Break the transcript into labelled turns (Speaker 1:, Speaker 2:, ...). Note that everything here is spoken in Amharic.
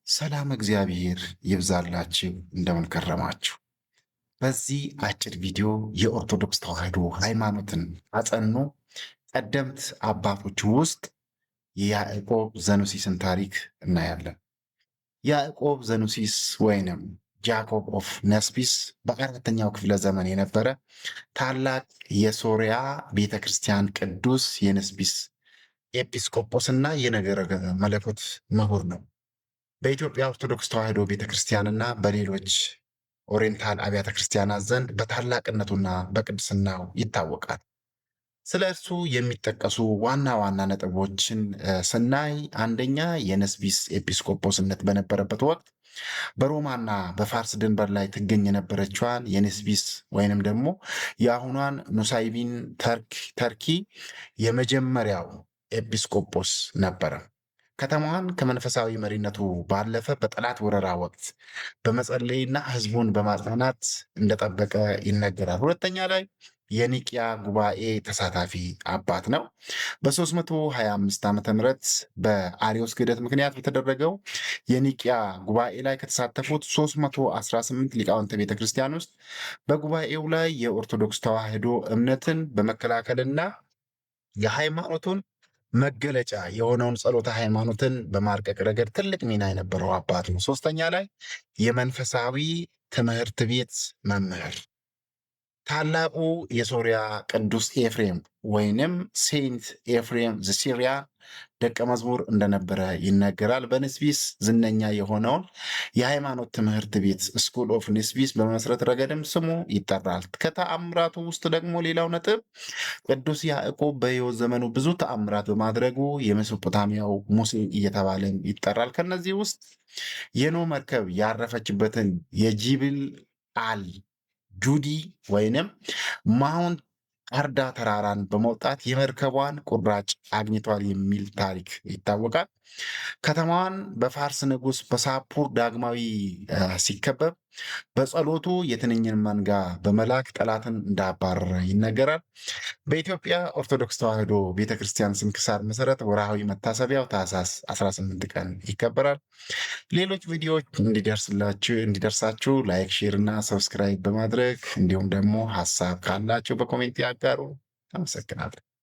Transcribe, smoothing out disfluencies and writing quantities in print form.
Speaker 1: ሰላም እግዚአብሔር ይብዛላችሁ። እንደምን ከረማችሁ? በዚህ አጭር ቪዲዮ የኦርቶዶክስ ተዋሕዶ ሃይማኖትን ካጸኑ ቀደምት አባቶች ውስጥ የያዕቆብ ዘኑሲስን ታሪክ እናያለን። ያዕቆብ ዘኑሲስ ወይንም ጃኮብ ኦፍ ነስቢስ በአራተኛው ክፍለ ዘመን የነበረ ታላቅ የሶርያ ቤተ ክርስቲያን ቅዱስ የነስቢስ ኤጲስቆጶስ እና የነገረ መለኮት ምሁር ነው። በኢትዮጵያ ኦርቶዶክስ ተዋሕዶ ቤተ ክርስቲያንና በሌሎች ኦሪየንታል አብያተ ክርስቲያናት ዘንድ በታላቅነቱና በቅድስናው ይታወቃል። ስለ እርሱ የሚጠቀሱ ዋና ዋና ነጥቦችን ስናይ አንደኛ የነስቢስ ኤጲስቆጶስነት በነበረበት ወቅት በሮማና በፋርስ ድንበር ላይ ትገኝ የነበረችዋን የነስቢስ ወይንም ደግሞ የአሁኗን ኑሳይቢን ተርኪ የመጀመሪያው ኤጲስቆጶስ ነበረ። ከተማዋን ከመንፈሳዊ መሪነቱ ባለፈ በጠላት ወረራ ወቅት በመጸለይና ሕዝቡን በማጽናናት እንደጠበቀ ይነገራል። ሁለተኛ ላይ የኒቅያ ጉባኤ ተሳታፊ አባት ነው። በ325 ዓመተ ምህረት በአሪዮስ ክህደት ምክንያት በተደረገው የኒቅያ ጉባኤ ላይ ከተሳተፉት 318 ሊቃውንተ ቤተ ክርስቲያን ውስጥ በጉባኤው ላይ የኦርቶዶክስ ተዋሕዶ እምነትን በመከላከልና የሃይማኖቱን መገለጫ የሆነውን ጸሎተ ሃይማኖትን በማርቀቅ ረገድ ትልቅ ሚና የነበረው አባት ነው። ሶስተኛ ላይ የመንፈሳዊ ትምህርት ቤት መምህር ታላቁ የሶርያ ቅዱስ ኤፍሬም ወይንም ሴንት ኤፍሬም ዘሲሪያ ደቀ መዝሙር እንደነበረ ይነገራል። በንስቢስ ዝነኛ የሆነውን የሃይማኖት ትምህርት ቤት ስኩል ኦፍ ንስቢስ በመመስረት ረገድም ስሙ ይጠራል። ከተአምራቱ ውስጥ ደግሞ ሌላው ነጥብ ቅዱስ ያዕቆብ በሕይወት ዘመኑ ብዙ ተአምራት በማድረጉ የሜሶፖታሚያው ሙሴ እየተባለ ይጠራል። ከነዚህ ውስጥ የኖህ መርከብ ያረፈችበትን የጂብል አል ጁዲ ወይንም ማውንት አርዳ ተራራን በመውጣት የመርከቧን ቁራጭ አግኝቷል የሚል ታሪክ ይታወቃል። ከተማዋን በፋርስ ንጉሥ በሳፑር ዳግማዊ ሲከበብ በጸሎቱ የትንኝን መንጋ በመላክ ጠላትን እንዳባረረ ይነገራል። በኢትዮጵያ ኦርቶዶክስ ተዋሕዶ ቤተክርስቲያን ስንክሳር መሰረት ወርሃዊ መታሰቢያው ታኅሳስ 18 ቀን ይከበራል። ሌሎች ቪዲዮዎች እንዲደርሳችሁ ላይክ፣ ሼር እና ሰብስክራይብ በማድረግ እንዲሁም ደግሞ ሀሳብ ካላችሁ በኮሜንት ያጋሩ። አመሰግናለሁ።